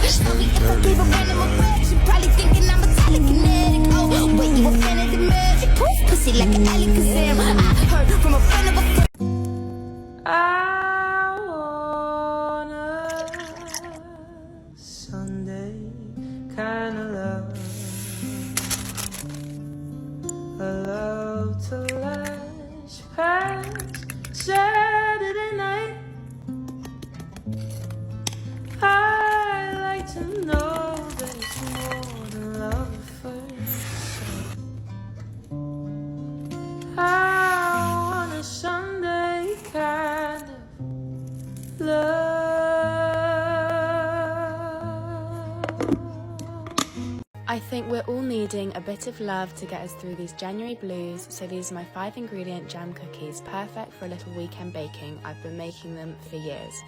Sorry if I gave a random erection. Probably thinking I'm a telekinetic. Oh, wait, you a fan of the magic? Poof, pussy like an Alakazam. I heard from a friend of a friend. I want a Sunday kind of love, a love to last past Saturday night. I like to know that it's more than love at first sight. I want a Sunday kind of love. I think we're all needing a bit of love to get us through these January blues, so these are my 5-ingredient jam cookies, perfect for a little weekend baking. I've been making them for years.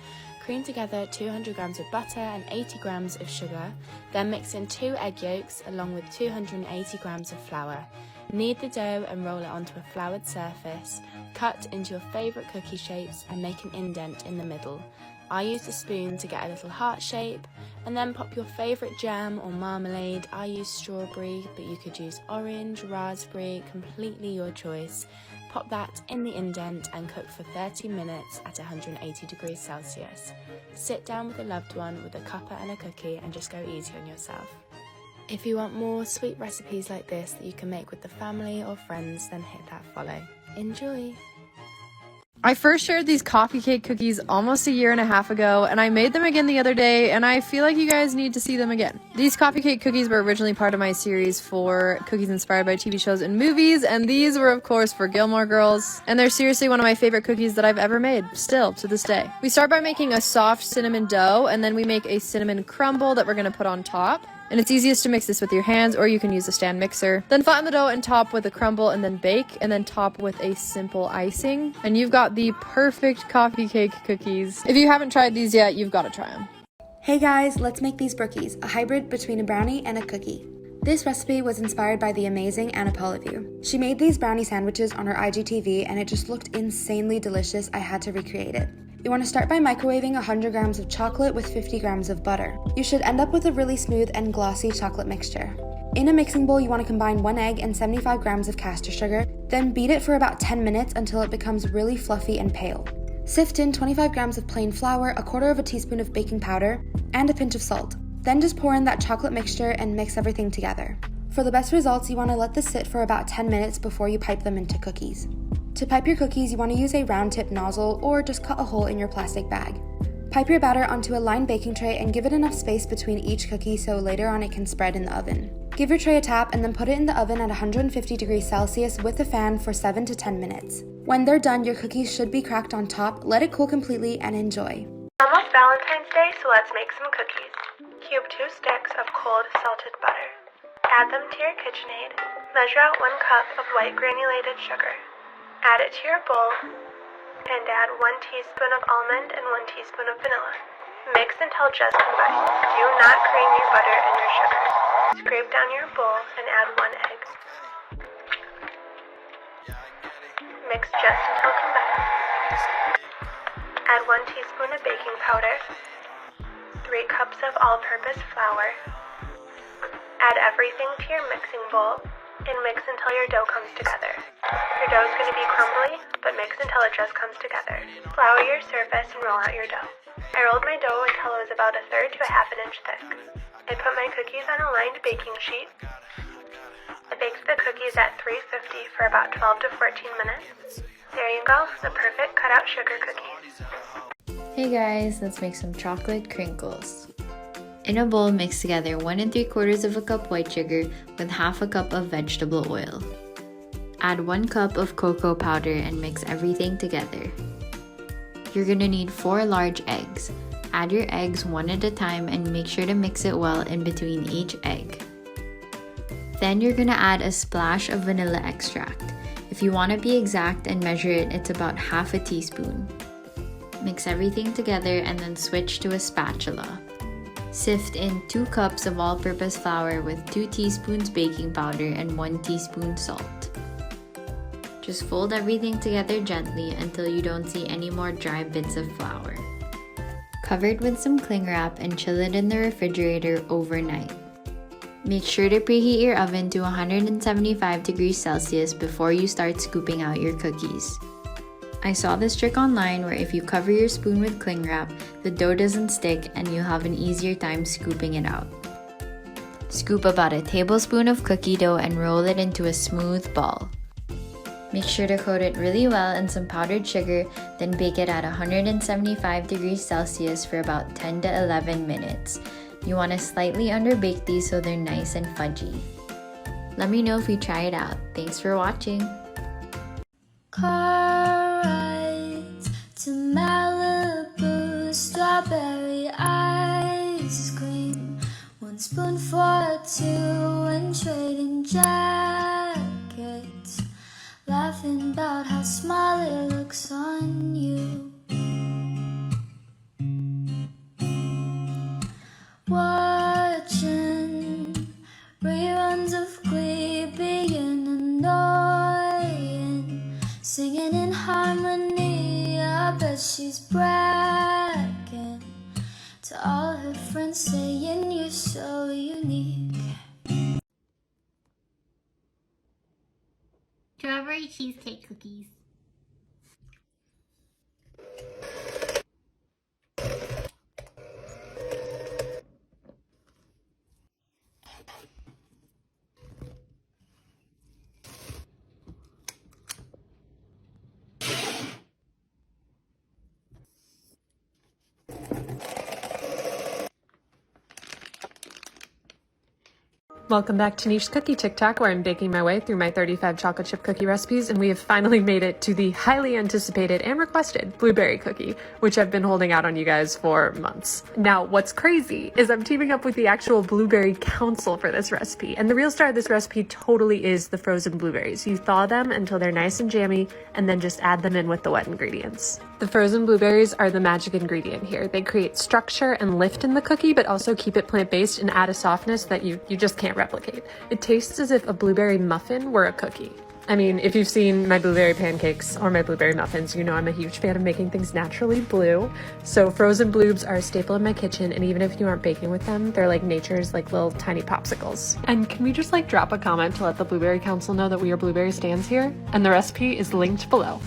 Cream together 200 grams of butter and 80 grams of sugar, then mix in 2 egg yolks along with 280 grams of flour. Knead the dough and roll it onto a floured surface. Cut into your favourite cookie shapes and make an indent in the middle. I used a spoon to get a little heart shape, and then pop your favourite jam or marmalade. I use strawberry, but you could use orange, raspberry, completely your choice. Pop that in the indent and cook for 30 minutes at 180 degrees Celsius. Sit down with a loved one with a cuppa and a cookie and just go easy on yourself. If you want more sweet recipes like this that you can make with the family or friends, then hit that follow. Enjoy! I first shared these coffee cake cookies almost a year and a half ago, and I made them again the other day, and I feel like you guys need to see them again. These coffee cake cookies were originally part of my series for cookies inspired by TV shows and movies, and these were of course for Gilmore Girls, and they're seriously one of my favorite cookies that I've ever made, still to this day. We start by making a soft cinnamon dough, and then we make a cinnamon crumble that we're going to put on top. And it's easiest to mix this with your hands, or you can use a stand mixer. Then flatten the dough and top with a crumble, and then bake, and then top with a simple icing. And you've got the perfect coffee cake cookies. If you haven't tried these yet, you've got to try them. Hey guys, let's make these brookies, a hybrid between a brownie and a cookie. This recipe was inspired by the amazing Anna Polyview. She made these brownie sandwiches on her IGTV, and it just looked insanely delicious. I had to recreate it. You want to start by microwaving 100 grams of chocolate with 50 grams of butter. You should end up with a really smooth and glossy chocolate mixture. In a mixing bowl, you want to combine 1 egg and 75 grams of caster sugar, then beat it for about 10 minutes until it becomes really fluffy and pale. Sift in 25 grams of plain flour, 1/4 teaspoon of baking powder, and a pinch of salt. Then just pour in that chocolate mixture and mix everything together. For the best results, you want to let this sit for about 10 minutes before you pipe them into cookies. To pipe your cookies, you want to use a round tip nozzle or just cut a hole in your plastic bag. Pipe your batter onto a lined baking tray and give it enough space between each cookie so later on it can spread in the oven. Give your tray a tap and then put it in the oven at 150 degrees Celsius with a fan for 7 to 10 minutes. When they're done, your cookies should be cracked on top. Let it cool completely and enjoy. Almost Valentine's Day, so let's make some cookies. Cube 2 sticks of cold salted butter. Add them to your KitchenAid. Measure out 1 cup of white granulated sugar. Add it to your bowl and add 1 teaspoon of almond and 1 teaspoon of vanilla. Mix until just combined. Do not cream your butter and your sugar. Scrape down your bowl and add 1 egg. Mix just until combined. Add 1 teaspoon of baking powder, 3 cups of all-purpose flour. Add everything to your mixing bowl and mix until your dough comes together. Your dough is going to be crumbly, but mix until it just comes together. Flour your surface and roll out your dough. I rolled my dough until it was about 1/3 to 1/2 inch thick. I put my cookies on a lined baking sheet. I baked the cookies at 350 for about 12 to 14 minutes. There you go, the perfect cutout sugar cookies. Hey guys, let's make some chocolate crinkles. In a bowl, mix together 1 3/4 cup white sugar with 1/2 cup of vegetable oil. Add 1 cup of cocoa powder and mix everything together. You're gonna need 4 large eggs. Add your eggs one at a time and make sure to mix it well in between each egg. Then you're gonna add a splash of vanilla extract. If you want to be exact and measure it, it's about 1/2 teaspoon. Mix everything together and then switch to a spatula. Sift in 2 cups of all-purpose flour with 2 teaspoons baking powder and 1 teaspoon salt. Just fold everything together gently until you don't see any more dry bits of flour. Cover it with some cling wrap and chill it in the refrigerator overnight. Make sure to preheat your oven to 175 degrees Celsius before you start scooping out your cookies. I saw this trick online where if you cover your spoon with cling wrap, the dough doesn't stick and you'll have an easier time scooping it out. Scoop about a tablespoon of cookie dough and roll it into a smooth ball. Make sure to coat it really well in some powdered sugar, then bake it at 175 degrees Celsius for about 10 to 11 minutes. You want to slightly underbake these so they're nice and fudgy. Let me know if you try it out. Thanks for watching. Car rides to Malibu, strawberry ice cream. 1 spoon for 2 and trading jackets. Laughing about how small it looks on you. Watching reruns of Glee, being annoying. Singing in harmony, I bet she's bragging to all her friends, saying you're so unique. Strawberry cheesecake cookies. Welcome back to Niche's Cookie TikTok, where I'm baking my way through my 35 chocolate chip cookie recipes, and we have finally made it to the highly anticipated and requested blueberry cookie, which I've been holding out on you guys for months. Now, what's crazy is I'm teaming up with the actual Blueberry Council for this recipe, and the real star of this recipe totally is the frozen blueberries. You thaw them until they're nice and jammy, and then just add them in with the wet ingredients. The frozen blueberries are the magic ingredient here. They create structure and lift in the cookie, but also keep it plant-based and add a softness that you just can't replicate. It tastes as if a blueberry muffin were a cookie. I mean, if you've seen my blueberry pancakes or my blueberry muffins, you know I'm a huge fan of making things naturally blue. So frozen bloobs are a staple in my kitchen, and even if you aren't baking with them, they're like nature's like little tiny popsicles. And can we just like drop a comment to let the Blueberry Council know that we are blueberry stands here? And the recipe is linked below.